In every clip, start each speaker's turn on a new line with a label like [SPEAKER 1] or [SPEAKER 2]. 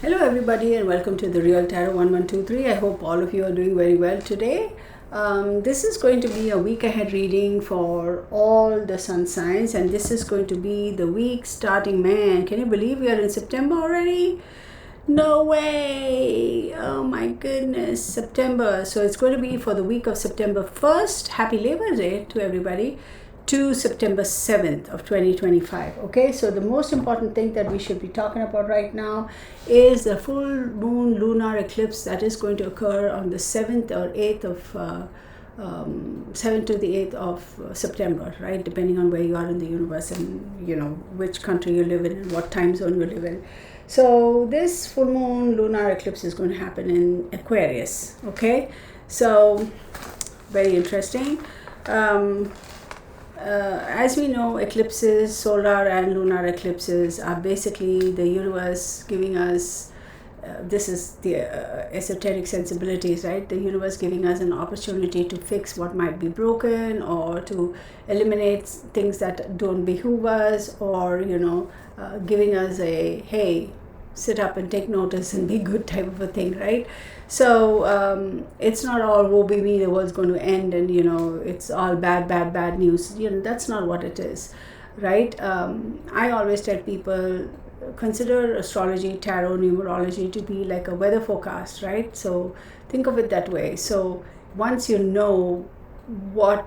[SPEAKER 1] Hello everybody and welcome to the Real Tarot 1123. I hope all of you are doing very well today. This is going to be a week ahead reading for all the sun signs, and this is going to be the week starting, man, can you believe we are in September already? No way! Oh my goodness, September. So it's going to be for the week of September 1st. Happy Labor Day to everybody. To September 7th of 2025. Okay, so the most important thing that we should be talking about right now is the full moon lunar eclipse that is going to occur on the 7th or 8th of 7th to the 8th of September, right? Depending on where you are in the universe and which country you live in and what time zone you live in. So this full moon lunar eclipse is going to happen in Aquarius. Okay, so very interesting. As we know, eclipses, solar and lunar eclipses, are basically the universe giving us, this is the esoteric sensibilities, right? The universe giving us an opportunity to fix what might be broken, or to eliminate things that don't behoove us, or giving us a, hey, sit up and take notice and be good type of a thing, right? So it's not all woe be me, the world's going to end, and it's all bad news. That's not what it is, right? I always tell people, consider astrology, tarot, numerology to be like a weather forecast, right? So think of it that way. So once you know what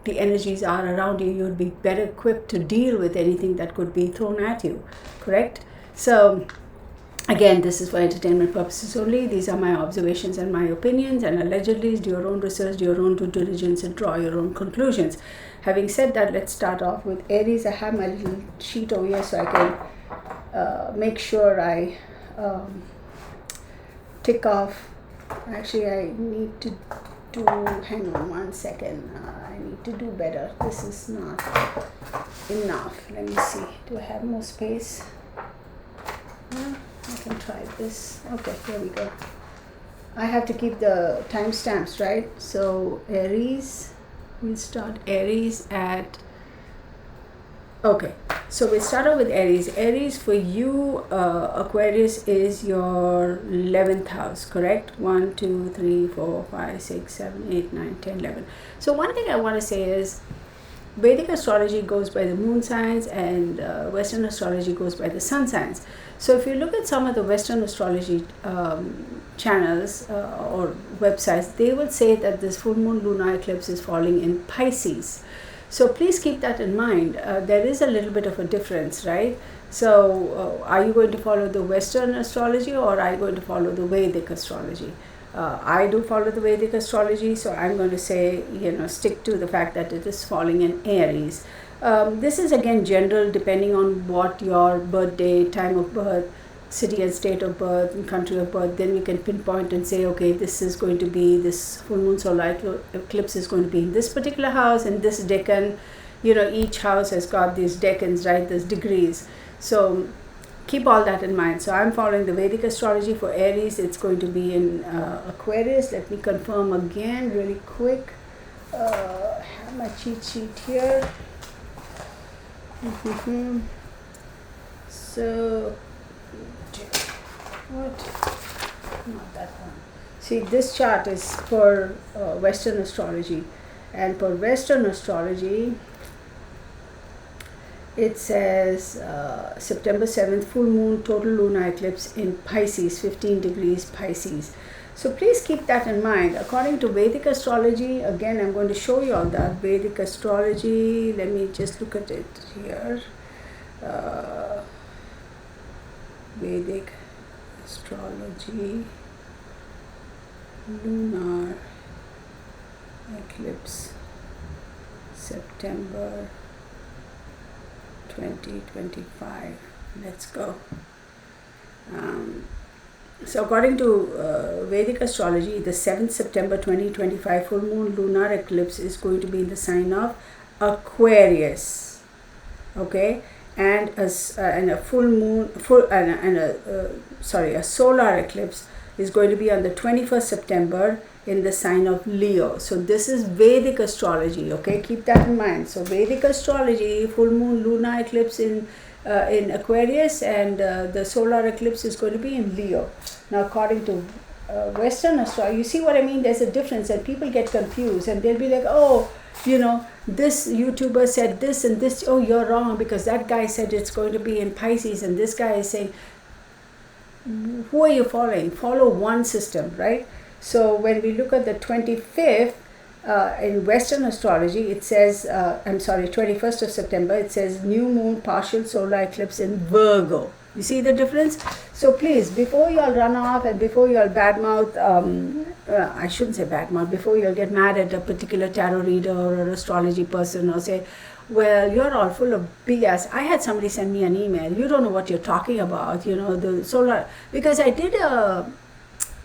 [SPEAKER 1] the energies are around you, you'll be better equipped to deal with anything that could be thrown at you, correct? So again, this is for entertainment purposes only. These are my observations and my opinions, and allegedly do your own research, do your own due diligence, and draw your own conclusions. Having said that, let's start off with Aries. I have my little sheet over here so I can make sure I tick off. Actually, I need to do, hang on one second. I need to do better. This is not enough. Let me see. Do I have more space? I can try this. Okay, here we go. I have to keep the timestamps, right? So Aries, we'll start Aries at, okay, so we'll start off with Aries. Aries, for you, Aquarius is your 11th house, correct? 1, 2, 3, 4, 5, 6, 7, 8, 9, 10, 11. So one thing I want to say is, Vedic astrology goes by the moon signs, and Western astrology goes by the sun signs. So if you look at some of the Western astrology channels or websites, they will say that this full moon lunar eclipse is falling in Pisces. So please keep that in mind. There is a little bit of a difference, right? So are you going to follow the Western astrology, or are you going to follow the Vedic astrology? I do follow the Vedic astrology, so I'm going to say, stick to the fact that it is falling in Aries. This is again general, depending on what your birthday, time of birth, city and state of birth, and country of birth. Then we can pinpoint and say, okay, this is going to be, this full moon solar eclipse is going to be in this particular house, and this decan. Each house has got these decans, right? There's degrees. So keep all that in mind. So I'm following the Vedic astrology for Aries. It's going to be in Aquarius. Let me confirm again really quick. I have my cheat sheet here. So, what? Not that one. See, this chart is for Western astrology. And for Western astrology, it says September 7th, full moon, total lunar eclipse in Pisces, 15 degrees Pisces. So please keep that in mind. According to Vedic astrology, again, I'm going to show you all that. Vedic astrology, let me just look at it here. Vedic astrology, lunar eclipse, September 2025. Let's go. So according to Vedic astrology, the 7th September 2025 full moon lunar eclipse is going to be in the sign of Aquarius. Okay, and a solar eclipse is going to be on the 21st September in the sign of Leo. So this is Vedic astrology, okay? Keep that in mind. So Vedic astrology, full moon lunar eclipse in in Aquarius, and the solar eclipse is going to be in Leo. Now, according to Western astrology, you see what I mean? There's a difference, and people get confused, and they'll be like, oh, this YouTuber said this and this. Oh, you're wrong, because that guy said it's going to be in Pisces, and this guy is saying, who are you following? Follow one system, right? So when we look at the 25th, in Western astrology, it says, 21st of September, it says new moon partial solar eclipse in Virgo. You see the difference? So please, before you all run off and before you all badmouth, I shouldn't say badmouth, before you all get mad at a particular tarot reader or an astrology person or say, well, you're all full of BS. I had somebody send me an email, you don't know what you're talking about, the solar, because I did a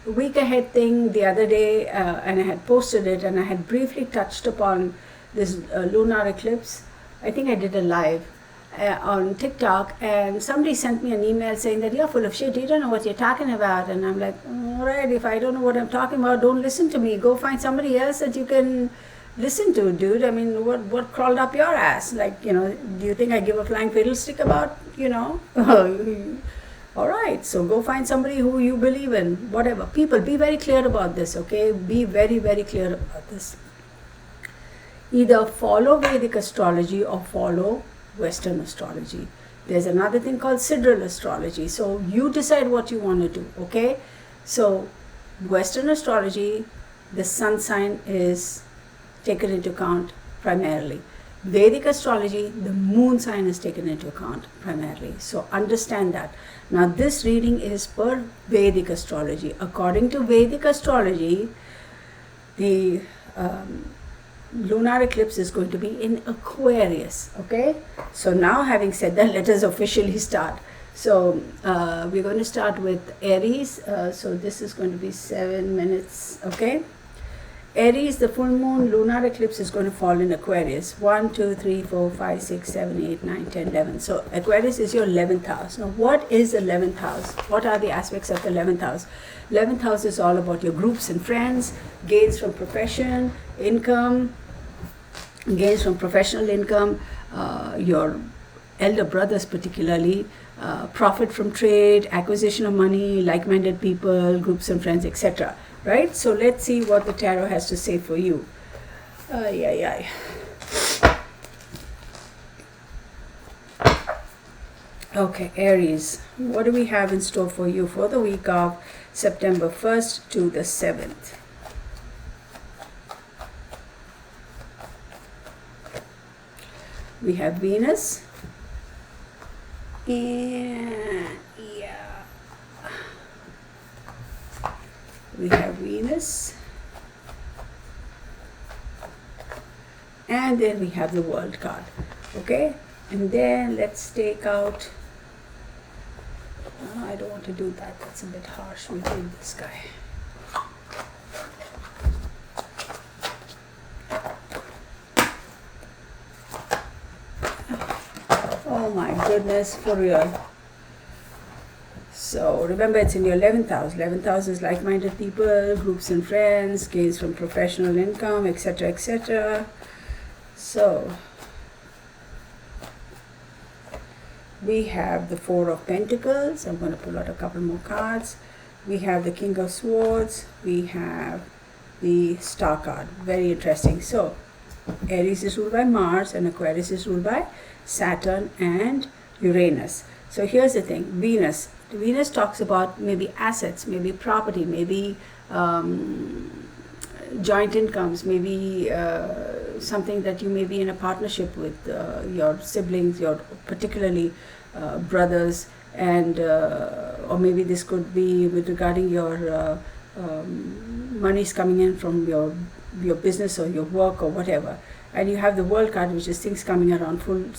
[SPEAKER 1] week ahead thing the other day, and I had posted it, and I had briefly touched upon this lunar eclipse. I think I did a live on TikTok, and somebody sent me an email saying that you're full of shit, you don't know what you're talking about. And I'm like, all right, if I don't know what I'm talking about, don't listen to me. Go find somebody else that you can listen to, dude. I mean, what crawled up your ass? Like, do you think I give a flying fiddlestick about, all right, so go find somebody who you believe in, whatever. People, be very clear about this, okay? Be very, very clear about this. Either follow Vedic astrology or follow Western astrology. There's another thing called Sidereal astrology. So you decide what you want to do, okay? So Western astrology, the sun sign is taken into account primarily. Vedic astrology, the moon sign is taken into account primarily. So understand that. Now this reading is per Vedic astrology. According to Vedic astrology, the lunar eclipse is going to be in Aquarius. Okay? So now, having said that, let us officially start. So we're going to start with Aries. So this is going to be 7 minutes. Okay? Aries, the full moon lunar eclipse is going to fall in Aquarius. 1, 2, 3, 4, 5, 6, 7, 8, 9, 10, 11. So Aquarius is your 11th house. Now what is the 11th house? What are the aspects of the 11th house? 11th house is all about your groups and friends, gains from profession, income, gains from professional income, your elder brothers particularly, profit from trade, acquisition of money, like-minded people, groups and friends, etc. Right? So let's see what the tarot has to say for you. Okay, Aries, what do we have in store for you for the week of September 1st to the 7th? We have Venus. We have Venus, and then we have the World card. Okay, and then let's take out, I don't want to do that, that's a bit harsh. We'll do this guy. Oh my goodness, for real. So remember, it's in your 11th house. 11th house is like-minded people, groups and friends, gains from professional income, etc., etc. So we have the Four of Pentacles. I'm going to pull out a couple more cards. We have the King of Swords. We have the Star card. Very interesting. So Aries is ruled by Mars and Aquarius is ruled by Saturn and Uranus. So here's the thing. Venus talks about maybe assets, maybe property, maybe joint incomes, maybe something that you may be in a partnership with your siblings, your particularly brothers, and or maybe this could be with regarding your monies coming in from your business or your work or whatever. And you have the World card, which is things coming around full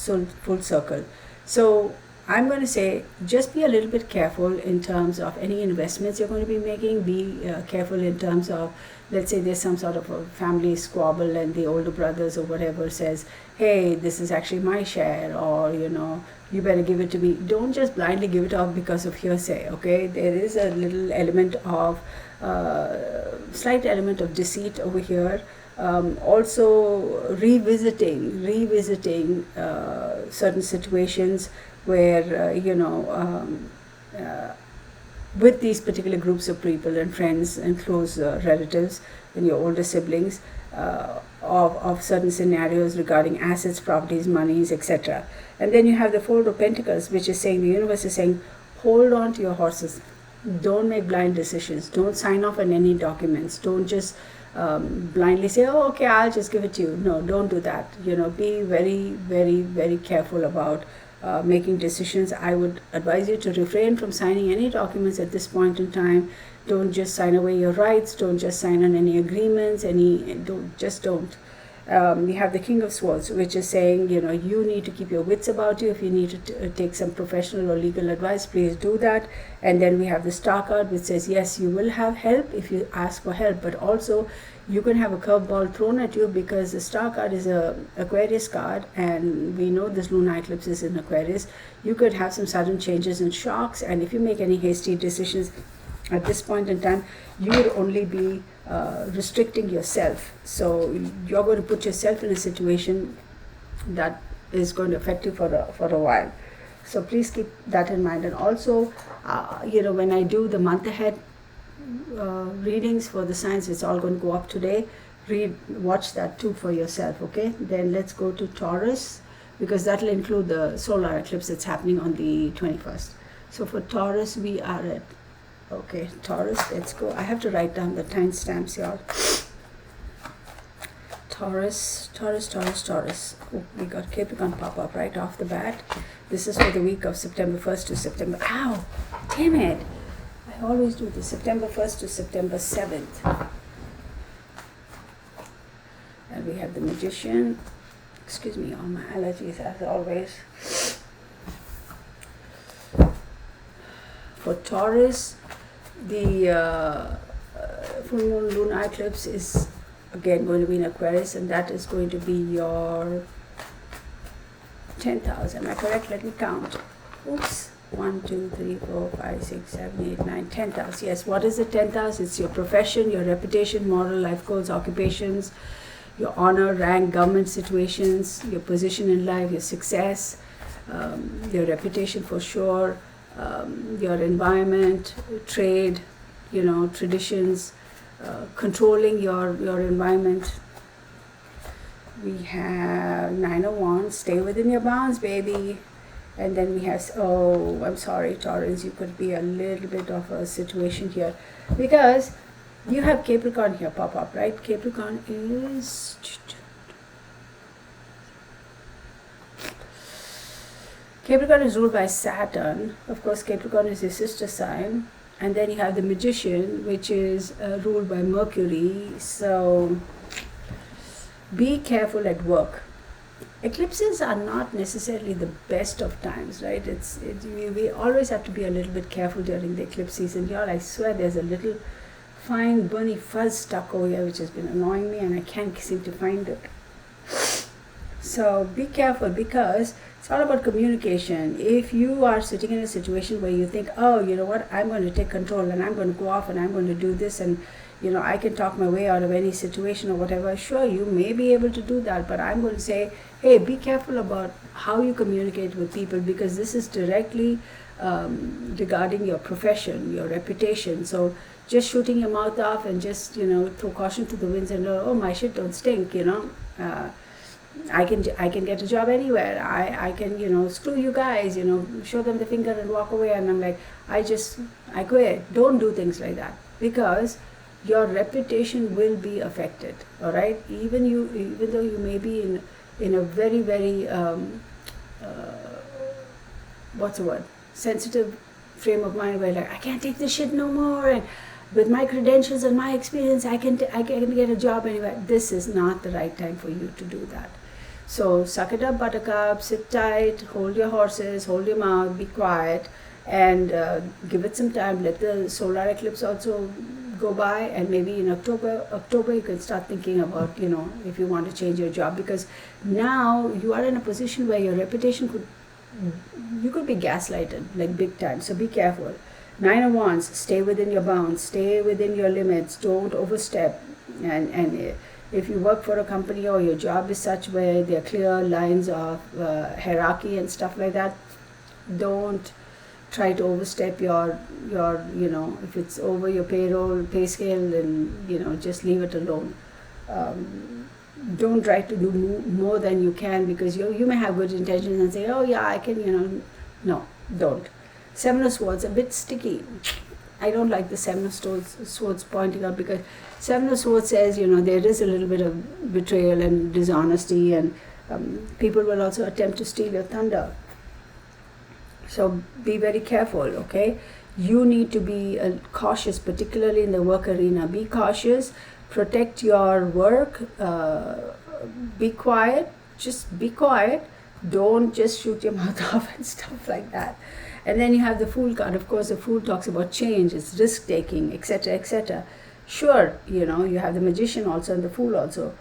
[SPEAKER 1] circle. So I'm going to say, just be a little bit careful in terms of any investments you're going to be making. Be careful in terms of, let's say there's some sort of a family squabble and the older brothers or whatever says, hey, this is actually my share, or you better give it to me. Don't just blindly give it up because of hearsay, okay? There is a little element of, slight element of deceit over here. Also revisiting certain situations where with these particular groups of people and friends and close relatives and your older siblings, of certain scenarios regarding assets, properties, monies, etc. And then you have the Four of Pentacles, which is saying, the universe is saying, hold on to your horses. Don't make blind decisions. Don't sign off on any documents. Don't just blindly say, oh, okay, I'll just give it to you. No, don't do that. Be very, very, very careful about making decisions. I would advise you to refrain from signing any documents at this point in time. Don't just sign away your rights. Don't just sign on any agreements. Don't. We have the King of Swords, which is saying, you need to keep your wits about you. If you need to take some professional or legal advice, please do that. And then we have the Star card, which says, yes, you will have help if you ask for help, but also you can have a curveball thrown at you, because the Star card is a Aquarius card, and we know this lunar eclipse is in Aquarius. You could have some sudden changes and shocks, and if you make any hasty decisions at this point in time, you will only be restricting yourself. So you're going to put yourself in a situation that is going to affect you for a while. So please keep that in mind. And also, when I do the month ahead readings for the signs, it's all going to go up today. Watch that too for yourself, okay? Then let's go to Taurus, because that will include the solar eclipse that's happening on the 21st. So for Taurus, we are at, okay, Taurus, let's go. I have to write down the timestamps, y'all. Taurus. Oh, we got Capricorn pop up right off the bat. This is for the week of September 1st to September, ow, damn it. I always do this, September 1st to September 7th. And we have the Magician. Excuse me, all my allergies as always. For Taurus, the full moon lunar eclipse is again going to be in Aquarius, and that is going to be your 10th house. Am I correct? Let me count. Oops. 1, 2, 3, 4, 5, 6, 7, 8, 9, 10th house. Yes, what is the 10th house? It's your profession, your reputation, moral, life goals, occupations, your honor, rank, government situations, your position in life, your success, your reputation for sure, your environment, trade, traditions, controlling your environment. We have 9 of Wands, stay within your bounds, baby. And then we have, oh, I'm sorry, Taurus, you could be a little bit of a situation here, because you have Capricorn here pop up, right? Capricorn is, ruled by Saturn. Of course, Capricorn is your sister sign. And then you have the Magician, which is ruled by Mercury. So be careful at work. Eclipses are not necessarily the best of times, right? We always have to be a little bit careful during the eclipse season. Y'all, I swear there's a little fine bunny fuzz stuck over here which has been annoying me, and I can't seem to find it. So be careful, because it's all about communication. If you are sitting in a situation where you think, oh, you know what, I'm going to take control and I'm going to go off and I'm going to do this, and I can talk my way out of any situation or whatever, sure, you may be able to do that, but I'm going to say, hey, be careful about how you communicate with people, because this is directly regarding your profession, your reputation. So just shooting your mouth off and just, throw caution to the winds and, oh, my shit don't stink, I can get a job anywhere. I can, screw you guys, show them the finger and walk away. And I'm like, I quit. Don't do things like that, because your reputation will be affected. All right. Even though you may be in a very, very, sensitive frame of mind where, like, I can't take this shit no more. And with my credentials and my experience, I can get a job anywhere. This is not the right time for you to do that. So suck it up, buttercup, sit tight, hold your horses, hold your mouth, be quiet, and give it some time. Let the solar eclipse also go by, and maybe in October you can start thinking about, if you want to change your job, because now you are in a position where your reputation could be gaslighted, like big time. So be careful. 9 of Wands, stay within your bounds, stay within your limits, don't overstep. And if you work for a company or your job is such where there are clear lines of hierarchy and stuff like that, Don't try to overstep your if it's over your pay scale, then just leave it alone. Don't try to do more than you can, because you may have good intentions and say, oh yeah, I can, no, don't. Seven of Swords, a bit sticky. I don't like the Seven of Swords pointing out, because Seven of Swords says, there is a little bit of betrayal and dishonesty, and people will also attempt to steal your thunder. So be very careful, okay? You need to be cautious, particularly in the work arena. Be cautious, protect your work, be quiet, just be quiet. Don't just shoot your mouth off and stuff like that. And then you have the Fool card. Of course, the Fool talks about change, it's risk-taking, etc., etc. Sure, you have the Magician also and the Fool also.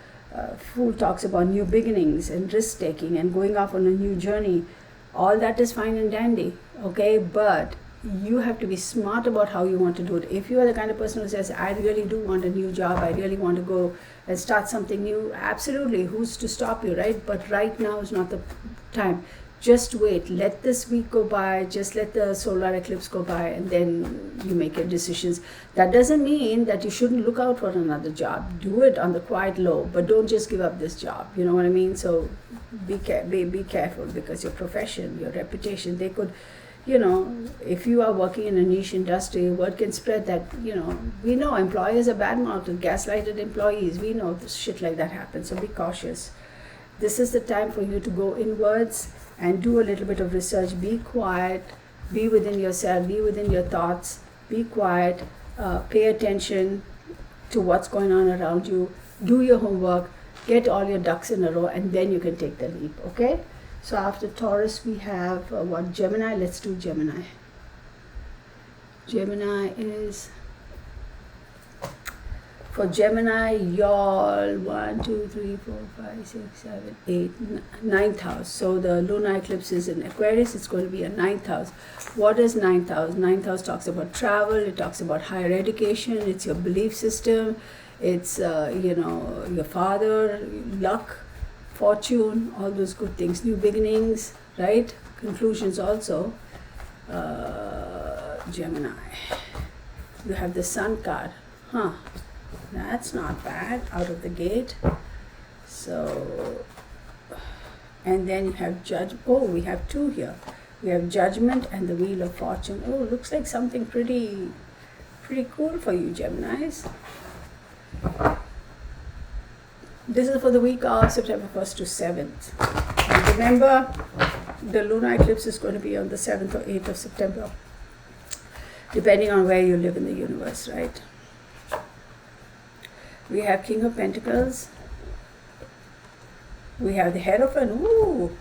[SPEAKER 1] Fool talks about new beginnings and risk-taking and going off on a new journey. All that is fine and dandy, okay? But you have to be smart about how you want to do it. If you are the kind of person who says, I really do want a new job, I really want to go and start something new, absolutely, who's to stop you, right? But right now is not the time. Just wait, let this week go by, just let the solar eclipse go by, and then you make your decisions. That doesn't mean that you shouldn't look out for another job. Do it on the quiet low, but don't just give up this job, you know what I mean? So be careful, because your profession, your reputation, they could, if you are working in a niche industry, word can spread that, we know employers are bad-mouthed, gaslighted employees, we know shit like that happens, so be cautious. This is the time for you to go inwards and do a little bit of research. Be quiet, be within yourself, be within your thoughts, be quiet, pay attention to what's going on around you, do your homework, get all your ducks in a row, and then you can take the leap, okay? So after Taurus, we have Gemini. Let's do Gemini. Gemini is... For Gemini, y'all, 1, 2, 3, 4, 5, 6, 7, 8, 9th house. So the lunar eclipse is in Aquarius. It's going to be a 9th house. What is 9th house? 9th house talks about travel. It talks about higher education. It's your belief system. It's, your father, luck, fortune, all those good things. New beginnings, right? Conclusions also. Gemini. You have the Sun card. That's not bad out of the gate. So, and then you have we have two here. We have Judgment and the Wheel of Fortune. Oh, looks like something pretty cool for you, Geminis. This is for the week of September 1st to 7th. And remember, the lunar eclipse is going to be on the 7th or 8th of September, depending on where you live in the universe, right? We have King of Pentacles. We have the Hierophant. Ooh.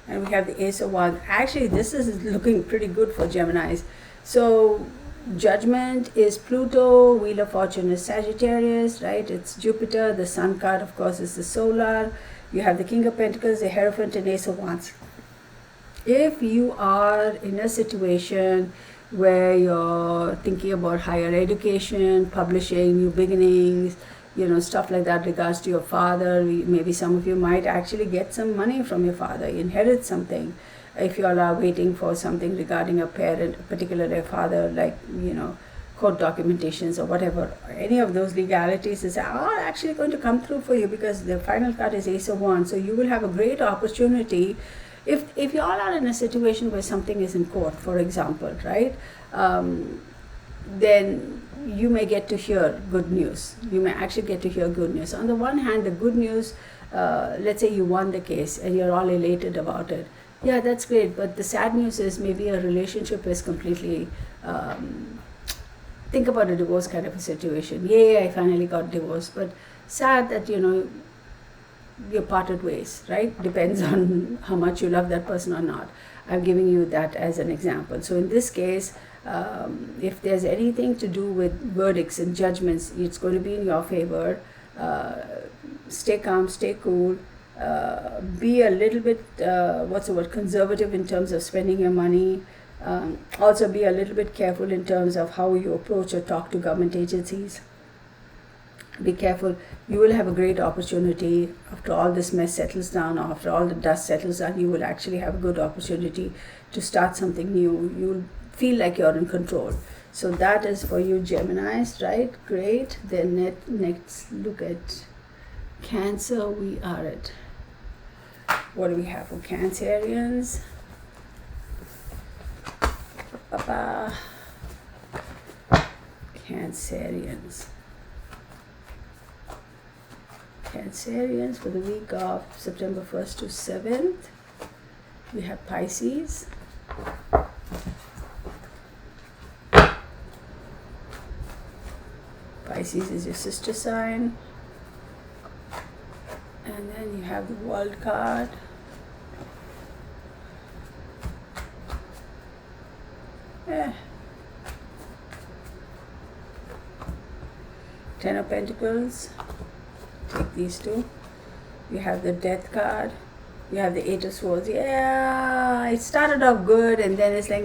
[SPEAKER 1] And we have the Ace of Wands. Actually, this is looking pretty good for Geminis. So, Judgment is Pluto. Wheel of Fortune is Sagittarius, right? It's Jupiter. The Sun card, of course, is the solar. You have the King of Pentacles, the Hierophant, and Ace of Wands. If you are in a situation where you're thinking about higher education, publishing, new beginnings, stuff like that regards to your father, maybe some of you might actually get some money from your father, inherit something. If you all are waiting for something regarding a parent, particularly a father, like, court documentations or whatever, any of those legalities are actually going to come through for you, because the final card is Ace of Wands. So you will have a great opportunity. If you all are in a situation where something is in court, for example, right, then you may get to hear good news. You may actually get to hear good news. On the one hand, the good news, let's say you won the case and you're all elated about it. Yeah, that's great. But the sad news is maybe a relationship is completely, think about a divorce kind of a situation. Yay, I finally got divorced. But sad that, you're parted ways, right? Depends on how much you love that person or not. I'm giving you that as an example. So in this case, if there's anything to do with verdicts and judgments, it's going to be in your favor. Stay calm, stay cool. Be a little bit, conservative in terms of spending your money. Also be a little bit careful in terms of how you approach or talk to government agencies. be careful. You will have a great opportunity after all this mess settles down, after all the dust settles down. You will actually have a good opportunity to start something new. You'll feel like you're in control. So that is for you Geminis, right? Great. Then next look at Cancer. We are at, what do we have for Cancerians? Cancerians for the week of September 1st to 7th. We have Pisces. Pisces is your sister sign. And then you have the World card. Ten of Pentacles. Take these two. You have the Death card. You have the Eight of Swords. Yeah, it started off good and then it's like,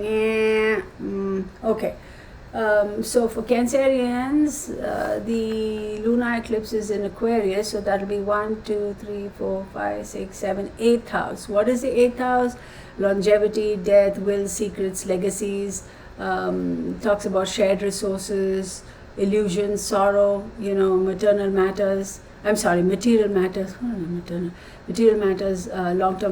[SPEAKER 1] okay. So for Cancerians, the lunar eclipse is in Aquarius, so that'll be 1, 2, 3, 4, 5, 6, 7, 8th house. What is the 8th house? Longevity, death, will, secrets, legacies. Talks about shared resources, illusions, sorrow, material matters, long-term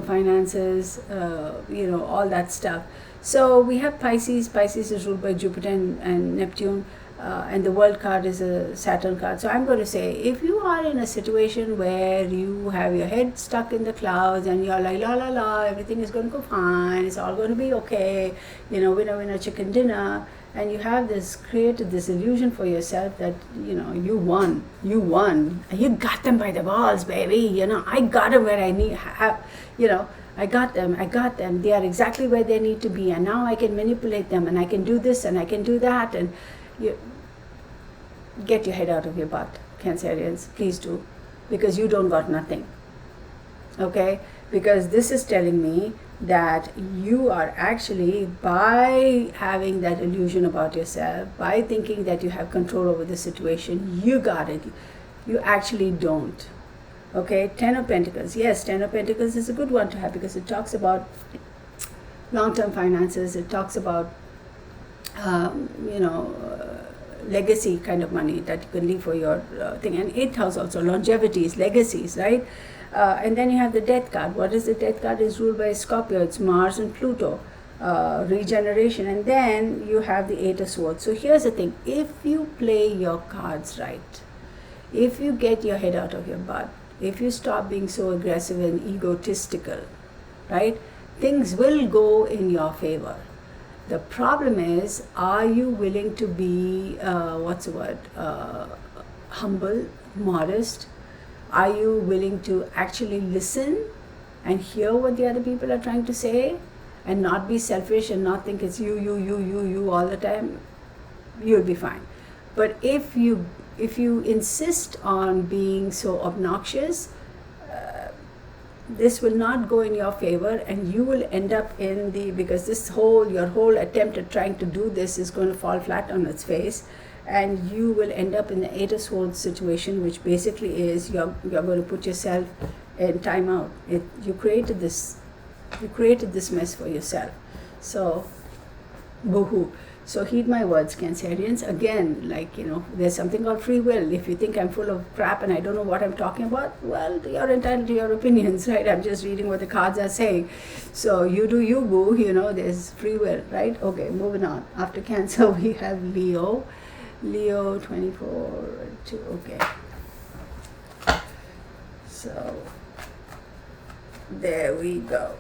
[SPEAKER 1] finances, all that stuff. So we have Pisces. Pisces is ruled by Jupiter and Neptune, and the World card is a Saturn card. So I'm going to say, if you are in a situation where you have your head stuck in the clouds and you're like, la la la, everything is going to go fine, it's all going to be okay, winner chicken dinner, and you have created this illusion for yourself that you won, you got them by the balls, baby, I got them where I need, I got them, they are exactly where they need to be, and now I can manipulate them, and I can do this and I can do that, and you get your head out of your butt, Cancerians, please do, because you don't got nothing, okay? Because this is telling me that you are actually, by having that illusion about yourself, by thinking that you have control over the situation, you got it. You actually don't. Okay, Ten of Pentacles. Yes, Ten of Pentacles is a good one to have because it talks about long-term finances. It talks about, legacy kind of money that you can leave for your thing. And 8th house also, longevities, legacies, right? And then you have the Death card. What is the Death card? Is ruled by Scorpio. It's Mars and Pluto. Regeneration. And then you have the Eight of Swords. So here's the thing. If you play your cards right, if you get your head out of your butt, if you stop being so aggressive and egotistical, right, things will go in your favor. The problem is, are you willing to be, humble, modest? Are you willing to actually listen and hear what the other people are trying to say and not be selfish and not think it's you all the time? You'll be fine. But if you insist on being so obnoxious, this will not go in your favor, and you will end up because your whole attempt at trying to do this is going to fall flat on its face, and you will end up in the Eight of Swords situation, which basically is you're going to put yourself in timeout. You created this mess for yourself. So, boo-hoo. So heed my words, Cancerians. Again, there's something called free will. If you think I'm full of crap and I don't know what I'm talking about, well, you're entitled to your opinions, right? I'm just reading what the cards are saying. So you do you, boo. There's free will, right? Okay, moving on. After Cancer, we have Leo. Leo 24-2. Okay. So there we go.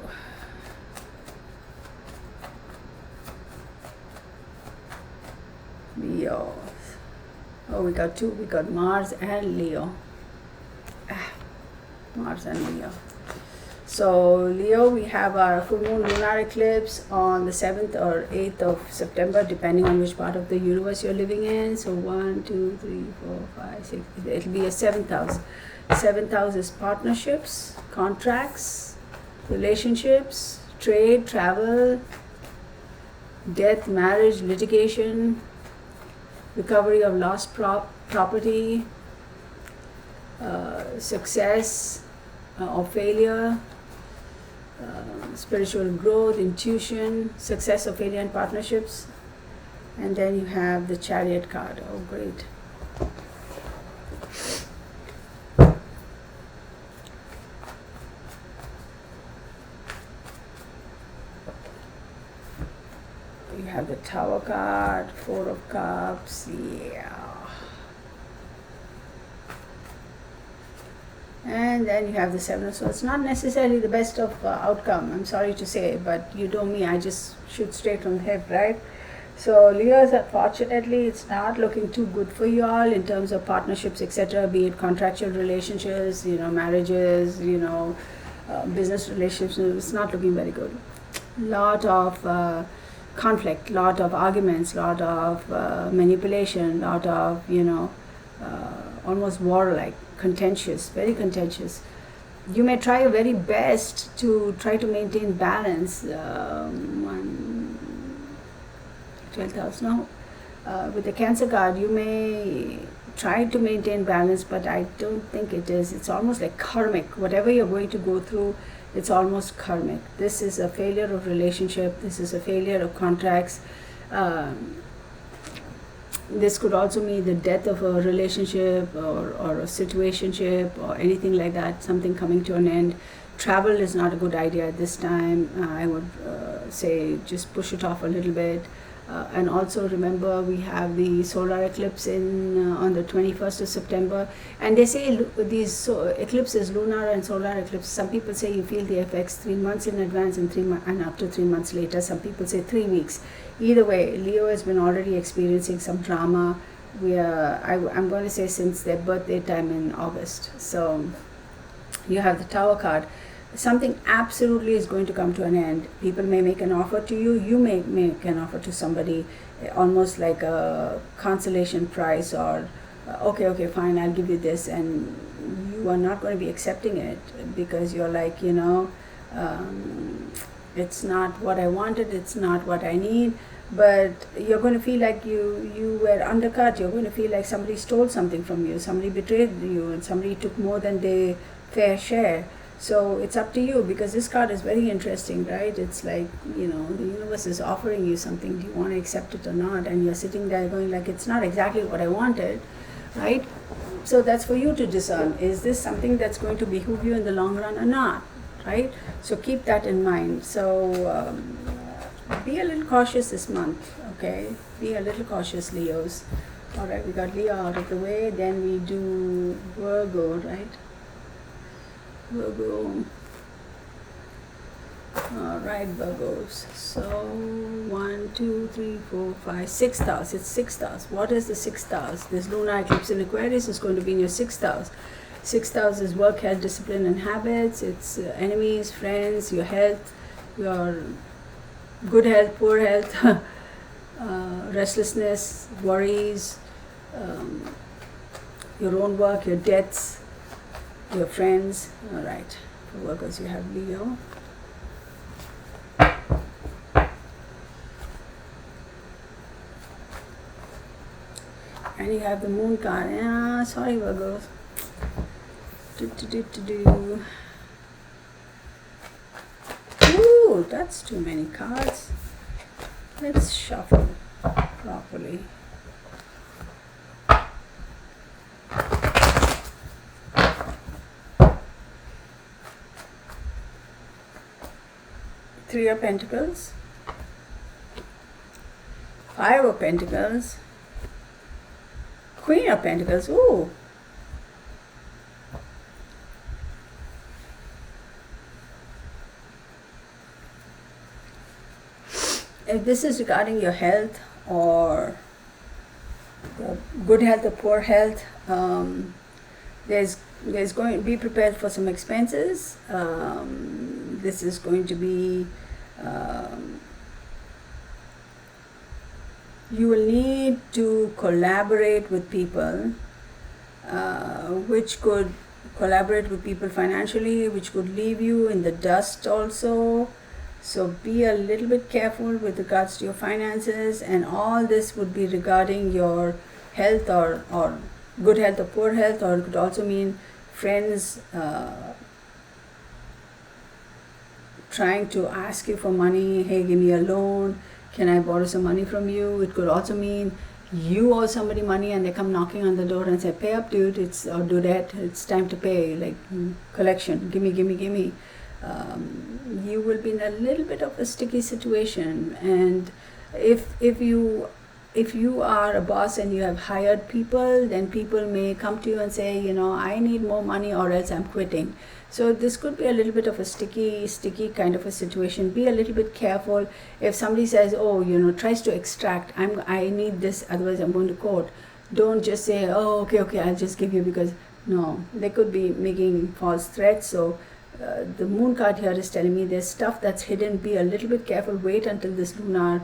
[SPEAKER 1] Leo. Oh, we got two. We got Mars and Leo. Mars and Leo. So Leo, we have our full moon lunar eclipse on the 7th or 8th of September, depending on which part of the universe you're living in. So 1, 2, 3, 4, 5, 6. It'll be a 7th house. 7th house is partnerships, contracts, relationships, trade, travel, death, marriage, litigation, recovery of lost property, success or failure, spiritual growth, intuition, success or failure in partnerships. And then you have the Chariot card. Oh, great. You have the Tower card, Four of Cups, yeah. And then you have the Seven of Swords. Not necessarily the best of outcome, I'm sorry to say, but you know me, I just shoot straight from the hip, right? So Leos, unfortunately, it's not looking too good for you all in terms of partnerships, etc., be it contractual relationships, marriages, business relationships. It's not looking very good. Lot of conflict, lot of arguments, lot of manipulation, lot of almost warlike, contentious, very contentious. You may try your very best to try to maintain balance. 12th house now. With the Cancer card, you may try to maintain balance, but I don't think it is. It's almost like karmic. Whatever you're going to go through, it's almost karmic. This is a failure of relationship. This is a failure of contracts. This could also mean the death of a relationship or a situationship or anything like that, something coming to an end. Travel is not a good idea at this time. I would say just push it off a little bit. And also remember, we have the solar eclipse on the 21st of September, and they say these eclipses, lunar and solar eclipse, some people say you feel the effects 3 months in advance and up to 3 months later. Some people say 3 weeks. Either way, Leo has been already experiencing some drama. I'm going to say since their birthday time in August. So you have the Tower card. Something absolutely is going to come to an end. People may make an offer to you. You may make an offer to somebody, almost like a consolation prize, or okay, fine, I'll give you this, and you are not going to be accepting it because you're like, it's not what I wanted, it's not what I need. But you're going to feel like you were undercut. You're going to feel like somebody stole something from you, somebody betrayed you, and somebody took more than their fair share. So it's up to you, because this card is very interesting, right? It's like, the universe is offering you something. Do you want to accept it or not? And you're sitting there going like, it's not exactly what I wanted, right? So that's for you to discern. Is this something that's going to behoove you in the long run or not, right? So keep that in mind. So be a little cautious this month, okay? Be a little cautious, Leos. All right, we got Leo out of the way. Then we do Virgo, right? Virgo. All right, Virgos. So 1, 2, 3, 4, 5, 6th house. It's 6th house. What is the 6th house? This lunar eclipse in Aquarius is going to be in your 6th house. 6th house is work, health, discipline, and habits. It's enemies, friends, your health, your good health, poor health, restlessness, worries, your own work, your debts, your friends. All right, for workers you have Leo. And you have the Moon card. Sorry, Virgos. Ooh, that's too many cards. Let's shuffle properly. Three of Pentacles, Five of Pentacles, Queen of Pentacles. Ooh. If this is regarding your health or the good health or poor health, there's going to be prepared for some expenses. This is going to be you will need to collaborate with people, which could collaborate with people financially, which could leave you in the dust also. So be a little bit careful with regards to your finances, and all this would be regarding your health or good health or poor health, or it could also mean friends trying to ask you for money. Hey, give me a loan. Can I borrow some money from you? It could also mean you owe somebody money and they come knocking on the door and say, pay up, dude. It's or dudette. It's time to pay. Like collection. Gimme, gimme, gimme. You will be in a little bit of a sticky situation, and if you are a boss and you have hired people, then people may come to you and say, I need more money or else I'm quitting. So this could be a little bit of a sticky kind of a situation. Be a little bit careful. If somebody says, tries to extract, I need this, otherwise I'm going to court. Don't just say, oh, okay, I'll just give you, because no, they could be making false threats. So the moon card here is telling me there's stuff that's hidden. Be a little bit careful. Wait until this lunar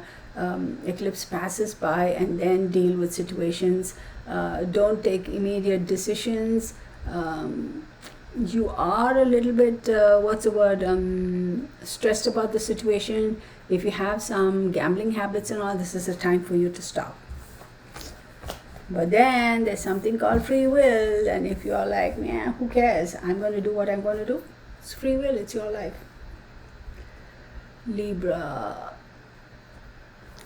[SPEAKER 1] eclipse passes by and then deal with situations. Don't take immediate decisions. You are a little bit, stressed about the situation. If you have some gambling habits and all, this is a time for you to stop. But then there's something called free will, and if you're like, yeah, who cares? I'm going to do what I'm going to do. It's free will, it's your life. Libra.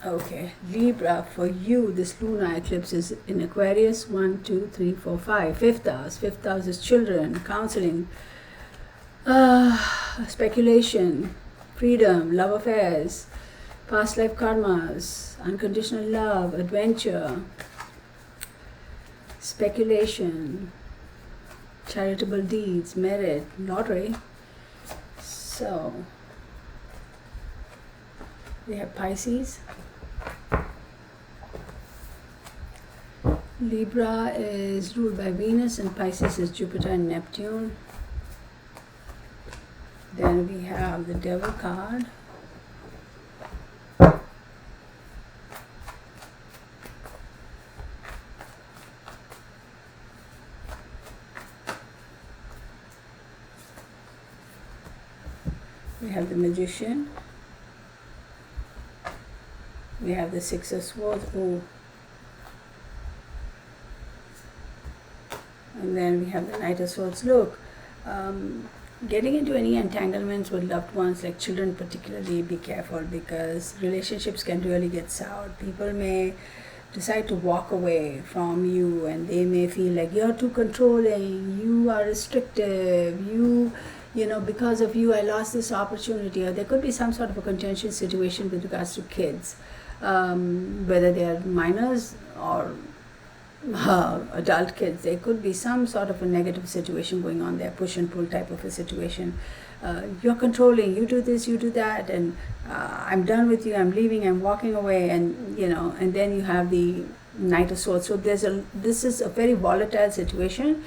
[SPEAKER 1] Okay, Libra, for you, this lunar eclipse is in Aquarius. 1, 2, 3, 4, 5. Fifth house. Fifth house is children, counseling, speculation, freedom, love affairs, past life karmas, unconditional love, adventure, speculation, charitable deeds, merit, lottery. So, we have Pisces. Libra is ruled by Venus and Pisces is Jupiter and Neptune. Then we have the Devil card. We have the Magician. We have the Six of Swords. Oh. And then we have the Knight of Swords. Look, getting into any entanglements with loved ones, like children particularly, be careful, because relationships can really get soured. People may decide to walk away from you, and they may feel like you're too controlling, you are restrictive, because of you I lost this opportunity. Or there could be some sort of a contentious situation with regards to kids, whether they are minors or adult kids. There could be some sort of a negative situation going on there, push and pull type of a situation. You're controlling, you do this, you do that, and I'm done with you, I'm leaving, I'm walking away, and and then you have the Knight of Swords. So this is a very volatile situation.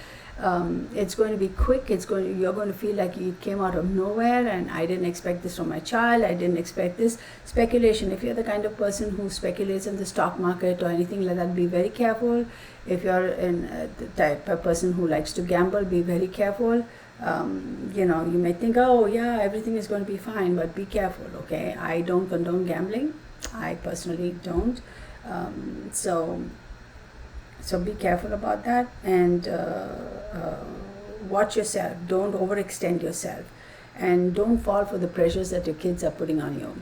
[SPEAKER 1] It's going to be quick. You're going to feel like it came out of nowhere, and I didn't expect this from my child. I didn't expect this. Speculation. If you're the kind of person who speculates in the stock market or anything like that, be very careful. If you're the type of person who likes to gamble, be very careful. You may think, oh yeah, everything is going to be fine, but be careful. Okay, I don't condone gambling. I personally don't. So be careful about that, and watch yourself. Don't overextend yourself, and don't fall for the pressures that your kids are putting on you,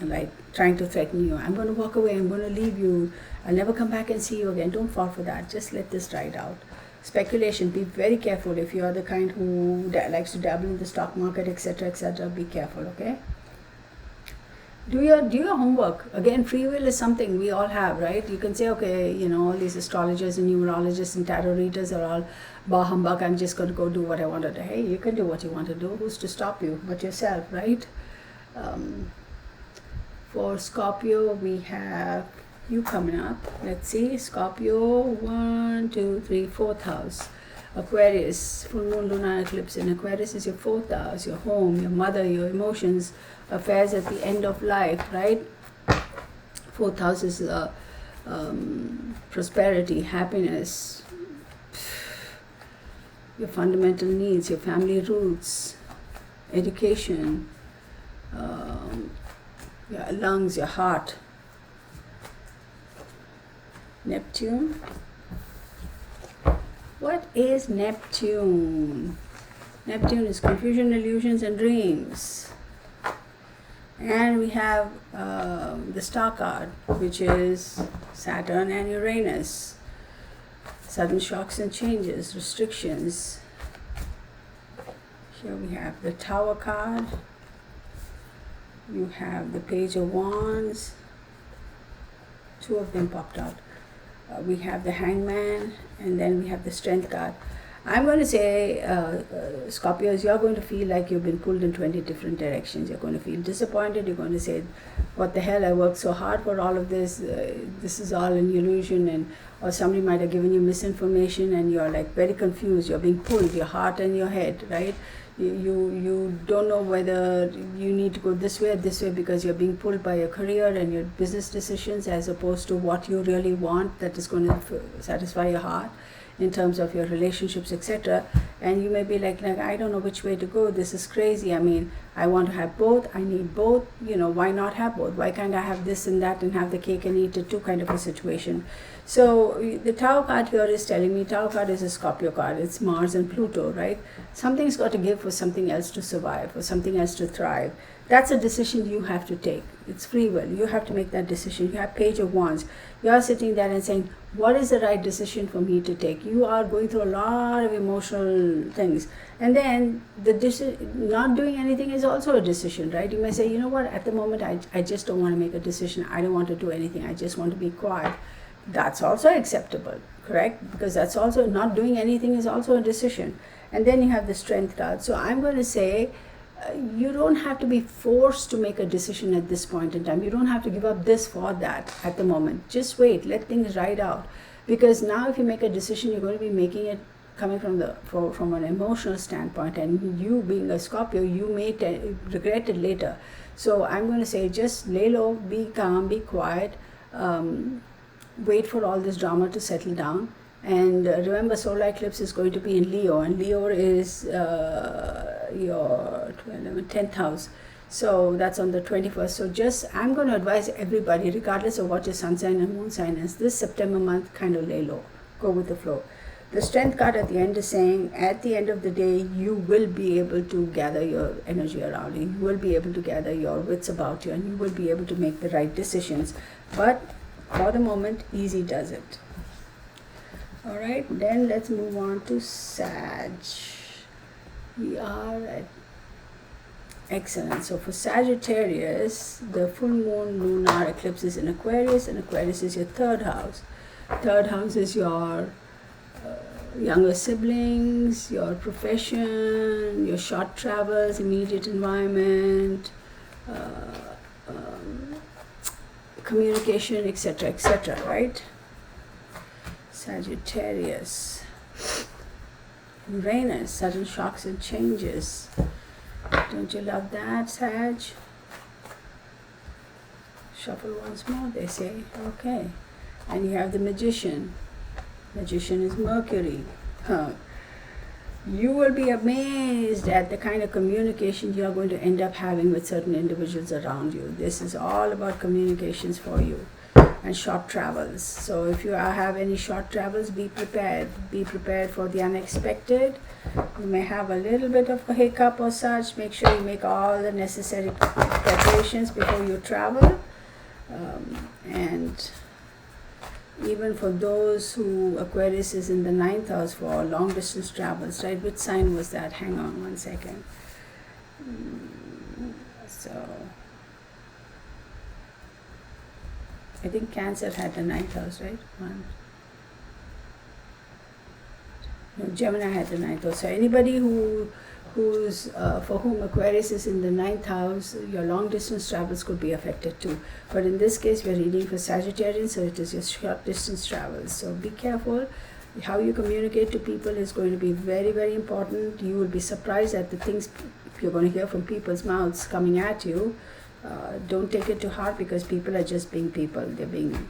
[SPEAKER 1] like trying to threaten you. I'm going to walk away, I'm going to leave you, I'll never come back and see you again. Don't fall for that. Just let this ride out. Speculation, be very careful. If you're the kind who likes to dabble in the stock market, etc., be careful, okay? Do your homework. Again, free will is something we all have, right? You can say, okay, all these astrologers and numerologists and tarot readers are all bah humbug. I'm just going to go do what I want to do. Hey, you can do what you want to do. Who's to stop you but yourself, right? For Scorpio, we have you coming up. Let's see, Scorpio, 1, 2, 3, 4th house. Aquarius, full moon lunar eclipse in Aquarius is your 4th house, your home, your mother, your emotions, affairs at the end of life, right? 4th house is prosperity, happiness, your fundamental needs, your family roots, education, your lungs, your heart. Neptune. What is Neptune? Neptune is confusion, illusions, and dreams. And we have the star card, which is Saturn and Uranus. Sudden shocks and changes, restrictions. Here we have the Tower card. You have the Page of Wands. Two of them popped out. We have the Hangman, and then we have the Strength card. I'm going to say, Scorpios, you're going to feel like you've been pulled in 20 different directions. You're going to feel disappointed. You're going to say, what the hell, I worked so hard for all of this. This is all an illusion. Or somebody might have given you misinformation and you're like very confused. You're being pulled, your heart and your head, right? You don't know whether you need to go this way or this way because you're being pulled by your career and your business decisions as opposed to what you really want that is going to satisfy your heart in terms of your relationships, etc. And you may be like, I don't know which way to go. This is crazy. I mean, I want to have both. I need both. Why not have both? Why can't I have this and that and have the cake and eat it too, kind of a situation? So the Tower card here is telling me, Tower card is a Scorpio card. It's Mars and Pluto, right? Something's got to give for something else to survive, for something else to thrive. That's a decision you have to take. It's free will. You have to make that decision. You have Page of Wands. You are sitting there and saying, what is the right decision for me to take? You are going through a lot of emotional things. And then not doing anything is also a decision, right? You may say, you know what, at the moment, I just don't want to make a decision. I don't want to do anything. I just want to be quiet. That's also acceptable, correct? Because that's also, not doing anything is also a decision. And then you have the Strength card. So I'm going to say, you don't have to be forced to make a decision at this point in time. You don't have to give up this for that at the moment. Just wait, let things ride out. Because now if you make a decision, you're going to be making it coming from an emotional standpoint, and you being a Scorpio, you may regret it later. So I'm going to say, just lay low, be calm, be quiet, wait for all this drama to settle down. And remember, solar eclipse is going to be in Leo, and Leo is your 10th house. So that's on the 21st. So I'm going to advise everybody, regardless of what your sun sign and moon sign is, this September month, kind of lay low. Go with the flow. The Strength card at the end is saying, at the end of the day, you will be able to gather your energy around you. You will be able to gather your wits about you, and you will be able to make the right decisions. But for the moment, easy does it. All right, then let's move on to Sag. We are at excellent. So for Sagittarius, the full moon lunar eclipse is in Aquarius, and Aquarius is your third house. Third house is your younger siblings, your profession, your short travels, immediate environment, communication, etc., right? Sagittarius. Uranus, sudden shocks and changes. Don't you love that, Sag? Shuffle once more, they say. Okay. And you have the Magician. Magician is Mercury. You will be amazed at the kind of communication you are going to end up having with certain individuals around you. This is all about communications for you. And short travels. So if you have any short travels, be prepared. Be prepared for the unexpected. You may have a little bit of a hiccup or such. Make sure you make all the necessary preparations before you travel. And even for those who Aquarius is in the 9th house for long distance travels, right? Which sign was that? Hang on one second. So I think Cancer had the 9th house, right? No, Gemini had the 9th house. So anybody who's for whom Aquarius is in the 9th house, your long distance travels could be affected too. But in this case, we're reading for Sagittarians, so it is your short distance travels. So be careful. How you communicate to people is going to be very, very important. You will be surprised at the things you're going to hear from people's mouths coming at you. Don't take it to heart, because people are just being people. They're being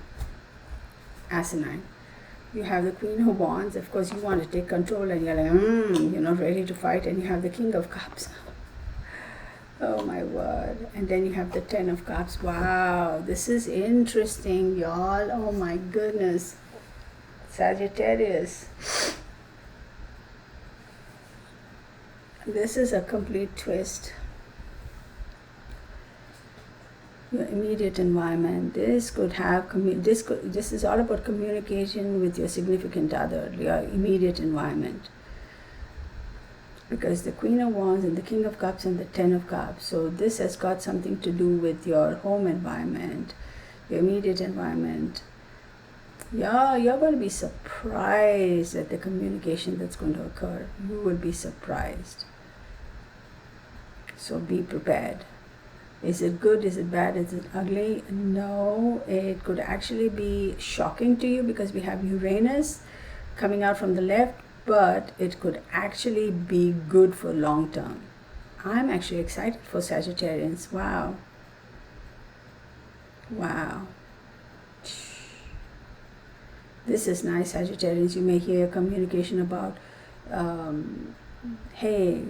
[SPEAKER 1] asinine. You have the Queen of Wands. Of course, you want to take control, and you're like, you're not ready to fight. And you have the King of Cups. Oh my word. And then you have the 10 of Cups. Wow, this is interesting, y'all. Oh my goodness. Sagittarius. This is a complete twist. Your immediate environment. This could have this is all about communication with your significant other, your immediate environment. Because the Queen of Wands and the King of Cups and the Ten of Cups. So this has got something to do with your home environment, your immediate environment. Yeah, you're going to be surprised at the communication that's going to occur. You will be surprised. So be prepared. Is it good? Is it bad? Is it ugly? No, it could actually be shocking to you because we have Uranus coming out from the left, but it could actually be good for long term. I'm actually excited for Sagittarians. Wow. Wow. This is nice, Sagittarians. You may hear communication about, hey,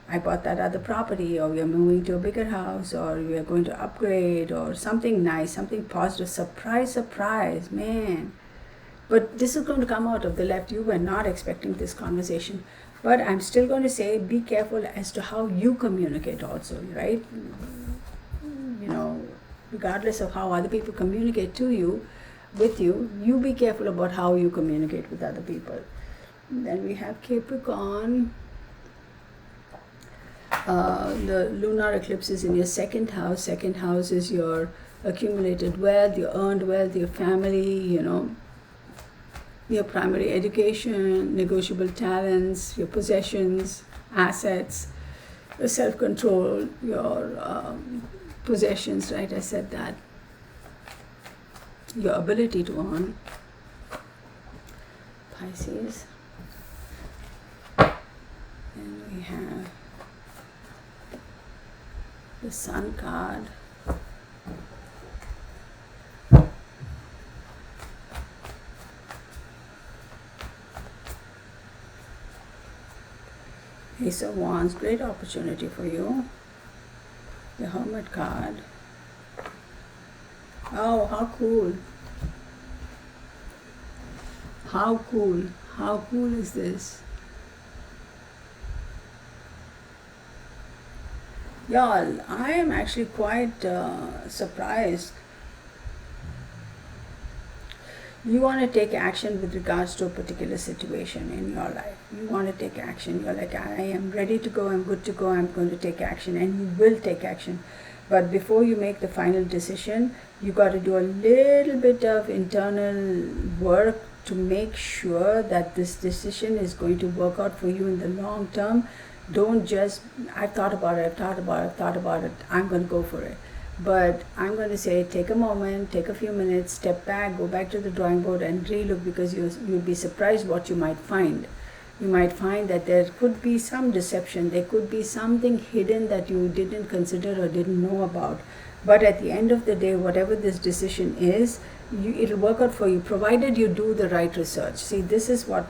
[SPEAKER 1] I bought that other property, or we are moving to a bigger house, or we are going to upgrade, or something nice, something positive. Surprise, surprise, man. But this is going to come out of the left. You were not expecting this conversation. But I'm still going to say, be careful as to how you communicate also, right? You know, regardless of how other people communicate to you, with you, you be careful about how you communicate with other people. And then we have Capricorn. The lunar eclipse is in your second house. Second house is your accumulated wealth, your earned wealth, your family, you know, your primary education, negotiable talents, your possessions, assets, your self-control, your possessions, right? I said that. Your ability to earn. Pisces. And we have the Sun card. Ace of Wands, great opportunity for you. The Hermit card. Oh, how cool. How cool. How cool is this? Y'all, I am actually quite surprised. You want to take action with regards to a particular situation in your life. You want to take action. You're like, I am ready to go, I'm good to go, I'm going to take action, and you will take action. But before you make the final decision, you got to do a little bit of internal work to make sure that this decision is going to work out for you in the long term. Don't just, I've thought about it, I'm going to go for it. But I'm going to say, take a moment, take a few minutes, step back, go back to the drawing board and relook, because you'll be surprised what you might find. You might find that there could be some deception, there could be something hidden that you didn't consider or didn't know about. But at the end of the day, whatever this decision is, it'll work out for you, provided you do the right research. See, this is what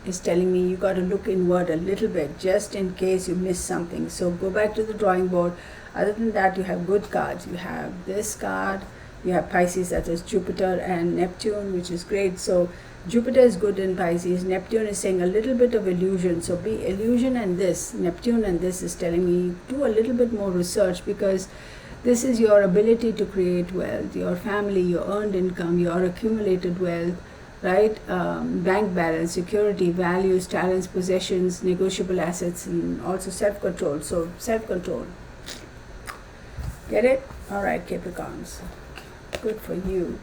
[SPEAKER 1] is telling me. You got to look inward a little bit, just in case you miss something. So go back to the drawing board. Other than that, you have good cards. You have this card, you have Pisces, that is Jupiter and Neptune, which is great. So Jupiter is good in Pisces. Neptune is saying a little bit of illusion. So be illusion, and this Neptune and this is telling me do a little bit more research, because this is your ability to create wealth, your family, your earned income, your accumulated wealth, right? Bank balance, security, values, talents, possessions, negotiable assets, and also self-control. So self-control. Get it? All right, Capricorns. Good for you.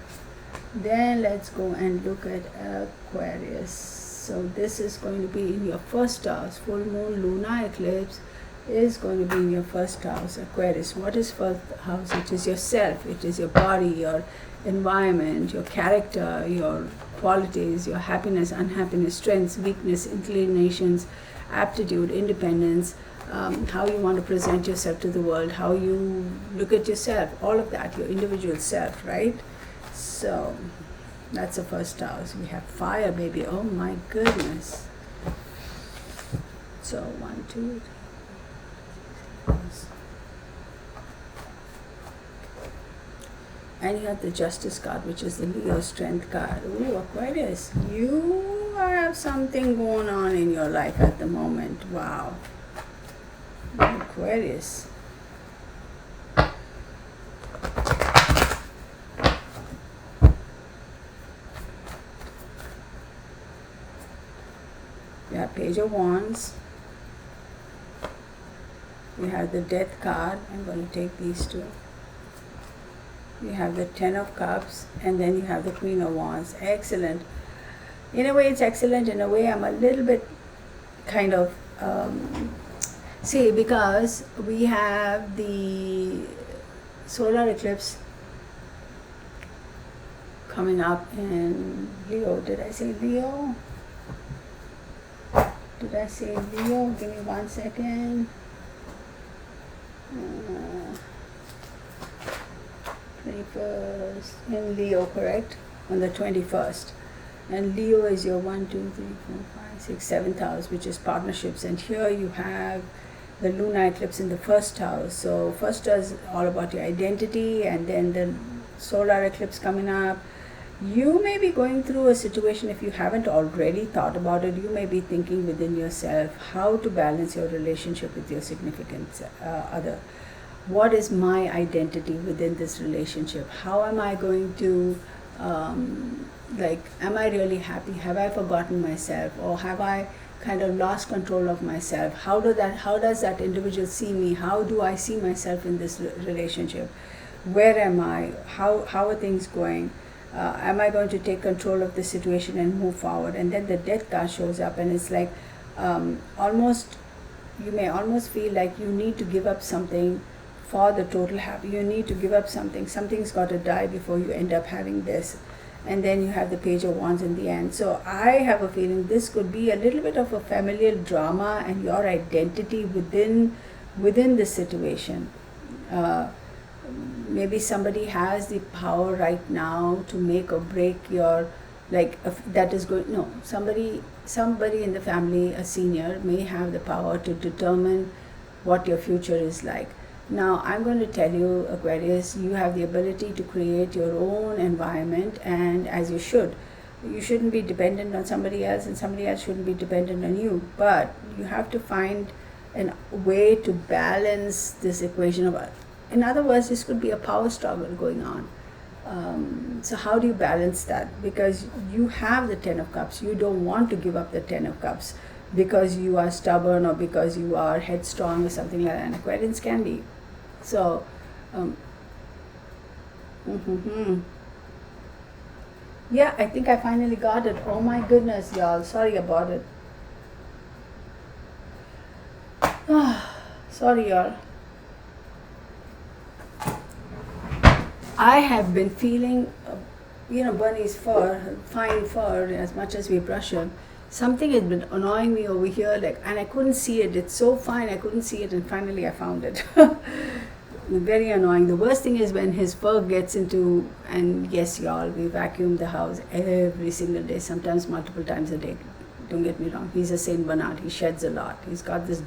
[SPEAKER 1] Then let's go and look at Aquarius. So this is going to be in your first house. Full moon, lunar eclipse is going to be in your first house, Aquarius. What is first house? It is yourself. It is your body, your environment, your character, your qualities, your happiness, unhappiness, strengths, weakness, inclinations, aptitude, independence, how you want to present yourself to the world, how you look at yourself, all of that, your individual self, right? So that's the first house. We have fire, baby. Oh my goodness. So 1, 2, 3. And you have the Justice card, which is the Leo Strength card. Ooh, Aquarius, you you have something going on in your life at the moment. Wow. Aquarius. You have Page of Wands. You have the Death card. I'm going to take these two. You have the Ten of Cups, and then you have the Queen of Wands. Excellent. In a way, it's excellent. In a way, I'm a little bit kind of see, because we have the solar eclipse coming up in Leo. Did I say Leo? Did I say Leo? Give me 1 second. 21st in Leo, correct? On the 21st. And Leo is your 1, 2, 3, 4, 5, 6, 7th house, which is partnerships. And here you have the lunar eclipse in the first house. So first house is all about your identity, and then the solar eclipse coming up. You may be going through a situation, if you haven't already thought about it, you may be thinking within yourself how to balance your relationship with your significant other. What is my identity within this relationship? How am I going to, am I really happy? Have I forgotten myself? Or have I kind of lost control of myself? How does that individual see me? How do I see myself in this relationship? Where am I? How are things going? Am I going to take control of the situation and move forward? And then the Death card shows up, and it's like you may almost feel like you need to give up something for the total happy. You need to give up something. Something's got to die before you end up having this. And then you have the Page of Wands in the end. So I have a feeling this could be a little bit of a familial drama and your identity within the situation. Maybe somebody has the power right now to make or break your, somebody in the family, a senior, may have the power to determine what your future is like. Now, I'm going to tell you, Aquarius, you have the ability to create your own environment, and as you should. You shouldn't be dependent on somebody else, and somebody else shouldn't be dependent on you. But you have to find a way to balance this equation of, in other words, this could be a power struggle going on. So how do you balance that? Because you have the Ten of Cups. You don't want to give up the Ten of Cups because you are stubborn or because you are headstrong or something like that. And Aquarians can be. So, yeah, I think I finally got it. Oh my goodness, y'all. Sorry about it. Sorry, y'all. I have been feeling, Bunny's fur, fine fur, as much as we brush him. Something has been annoying me over here, and I couldn't see it. It's so fine, I couldn't see it, and finally I found it. Very annoying. The worst thing is when his fur gets into, and yes, y'all, we vacuum the house every single day, sometimes multiple times a day. Don't get me wrong. He's a Saint Bernard. He sheds a lot. He's got this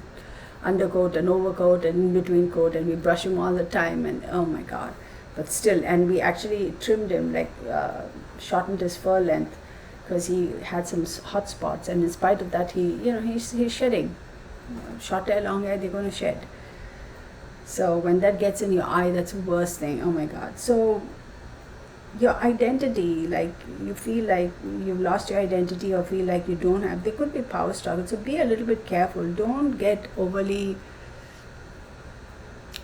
[SPEAKER 1] undercoat and overcoat and in-between coat, and we brush him all the time, and oh my God. But still, and we actually trimmed him, shortened his fur length, because he had some hot spots, and in spite of that, he's shedding. Short hair, long hair, they're going to shed. So when that gets in your eye, that's the worst thing. Oh my God. So your identity, you feel like you've lost your identity or feel like you don't have, there could be power struggle. So be a little bit careful. Don't get overly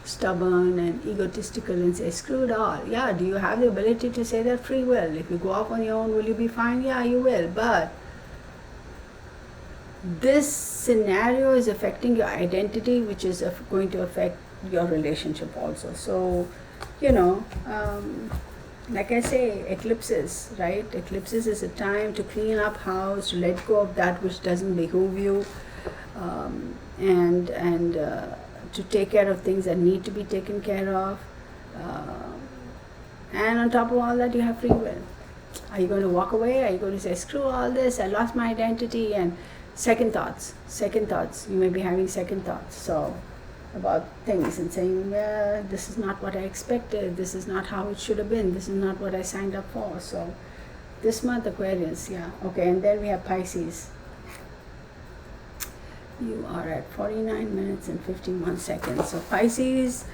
[SPEAKER 1] stubborn and egotistical and say, screw it all. Yeah, do you have the ability to say that? Free will. If you go off on your own, will you be fine? Yeah, you will. But this scenario is affecting your identity, which is going to affect your relationship also. So, like I say, eclipses, right? Eclipses is a time to clean up house, to let go of that which doesn't behoove you, and to take care of things that need to be taken care of. And on top of all that, you have free will. Are you going to walk away? Are you going to say, screw all this, I lost my identity? And second thoughts. You may be having second thoughts. So, about things and saying, well, this is not what I expected. This is not how it should have been. This is not what I signed up for. So, This month Aquarius, yeah. Okay, and then we have Pisces. You are at 49 minutes and 51 seconds. So Pisces,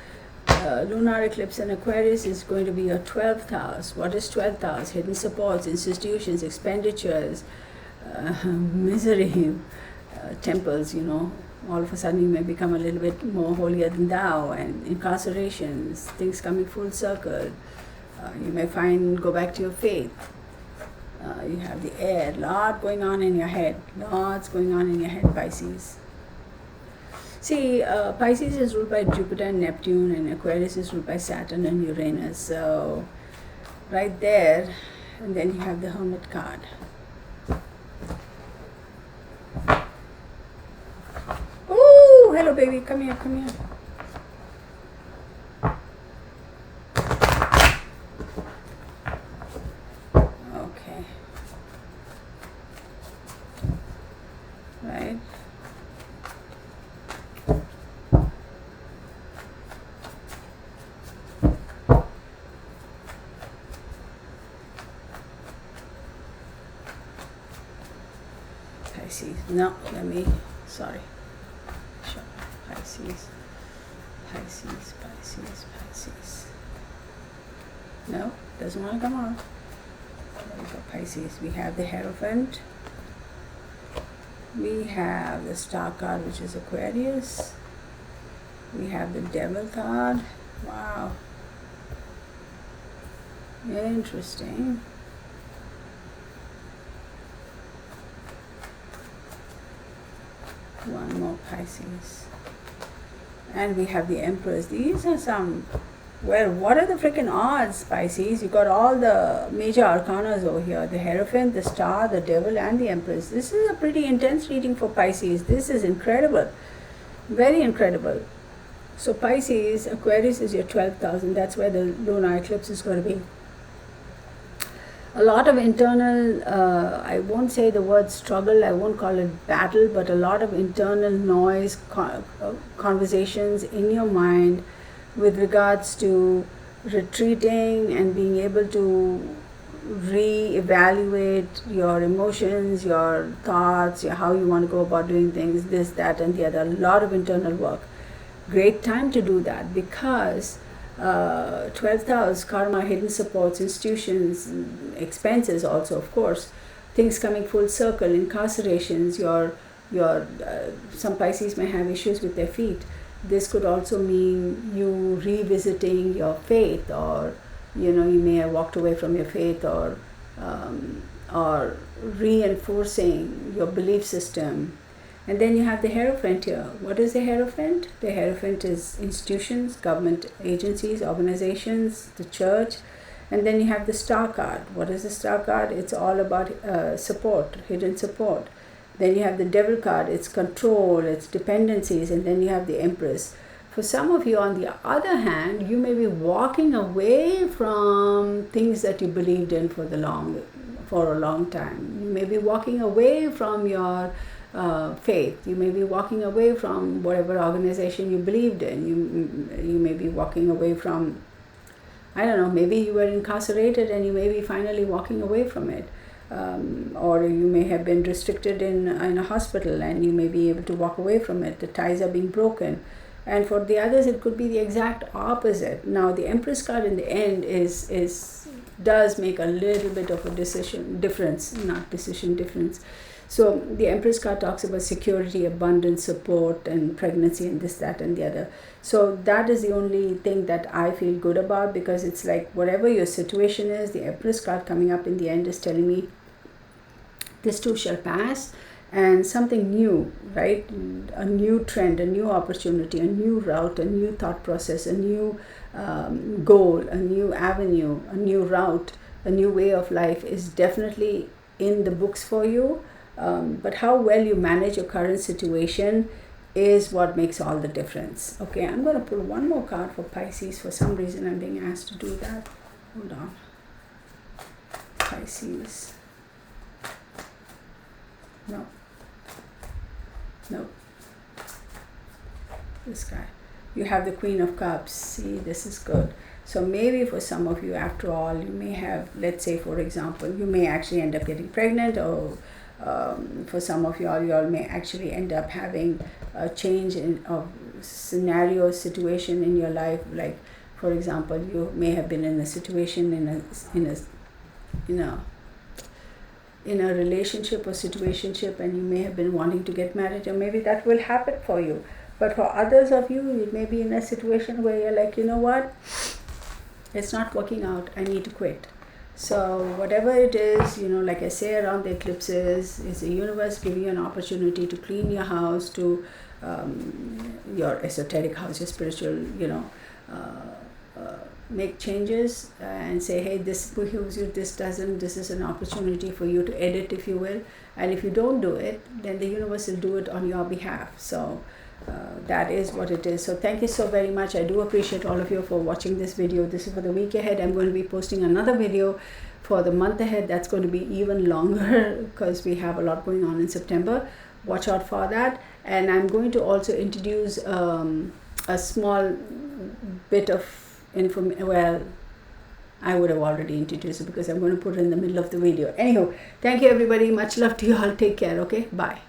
[SPEAKER 1] lunar eclipse in Aquarius is going to be your 12th house. What is 12th house? Hidden supports, institutions, expenditures, misery, temples, all of a sudden you may become a little bit more holier than thou, and incarcerations, things coming full circle. You may go back to your faith. You have the air, lot going on in your head. Lots going on in your head, Pisces. See, Pisces is ruled by Jupiter and Neptune, and Aquarius is ruled by Saturn and Uranus. So, right there, and then you have the Hermit card. Ooh, hello baby, come here, come here. Okay. Right. Pisces. No, sorry. Sure. Pisces. No, doesn't want to come on. There we go, Pisces. We have the Hierophant. We have the Star card, which is Aquarius. We have the Devil card. Wow. Interesting. One more Pisces. And we have the Empress. These are some, well, what are the freaking odds, Pisces? You got all the major arcanas over here. The Hierophant, the Star, the Devil, and the Empress. This is a pretty intense reading for Pisces. This is incredible. Very incredible. So Pisces, Aquarius is your 12,000. That's where the lunar eclipse is going to be. A lot of internal, I won't say the word struggle, I won't call it battle, but a lot of internal noise, conversations in your mind with regards to retreating and being able to re-evaluate your emotions, your thoughts, how you want to go about doing things, this, that, and the other. A lot of internal work. Great time to do that because 12th house, karma, hidden supports, institutions, expenses also, of course, things coming full circle, incarcerations, some Pisces may have issues with their feet. This could also mean you revisiting your faith, or you may have walked away from your faith, or reinforcing your belief system. And then you have the Hierophant here. What is the Hierophant? The Hierophant is institutions, government agencies, organizations, the church. And then you have the Star card. What is the Star card? It's all about support, hidden support. Then you have the Devil card. It's control, it's dependencies. And then you have the Empress. For some of you, on the other hand, you may be walking away from things that you believed in for a long time. You may be walking away from your faith. You may be walking away from whatever organization you believed in. You may be walking away from, I don't know, maybe you were incarcerated and you may be finally walking away from it. Or you may have been restricted in a hospital and you may be able to walk away from it. The ties are being broken. And for the others, it could be the exact opposite. Now, the Empress card in the end does make a little bit of a difference. So the Empress card talks about security, abundance, support, and pregnancy, and this, that, and the other. So that is the only thing that I feel good about, because it's like whatever your situation is, the Empress card coming up in the end is telling me this too shall pass, and something new, right? A new trend, a new opportunity, a new route, a new thought process, a new goal, a new avenue, a new route, a new way of life is definitely in the books for you. But how well you manage your current situation is what makes all the difference. Okay, I'm going to pull one more card for Pisces. For some reason, I'm being asked to do that. Hold on. Pisces. No. This guy. You have the Queen of Cups. See, this is good. So maybe for some of you, after all, you may have, let's say for example, you may actually end up getting pregnant, or for some of y'all, you all may actually end up having a change in of scenario, situation in your life. Like for example, you may have been in a situation in a relationship or situationship, and you may have been wanting to get married, or maybe that will happen for you. But for others of you, you may be in a situation where you're like, you know what, it's not working out, I need to quit. So whatever it is, like I say around the eclipses, is the universe giving you an opportunity to clean your house, to your esoteric house, your spiritual, make changes and say, hey, this behoves you, this doesn't. This is an opportunity for you to edit, if you will. And if you don't do it, then the universe will do it on your behalf. So that is what it is. So thank you so very much. I do appreciate all of you for watching this video. This is for the week ahead. I'm going to be posting another video for the month ahead. That's going to be even longer because we have a lot going on in September. Watch out for that. And I'm going to also introduce a small bit of information. Well, I would have already introduced it because I'm going to put it in the middle of the video. Anyhow, thank you everybody. Much love to you all. Take care. Okay, bye.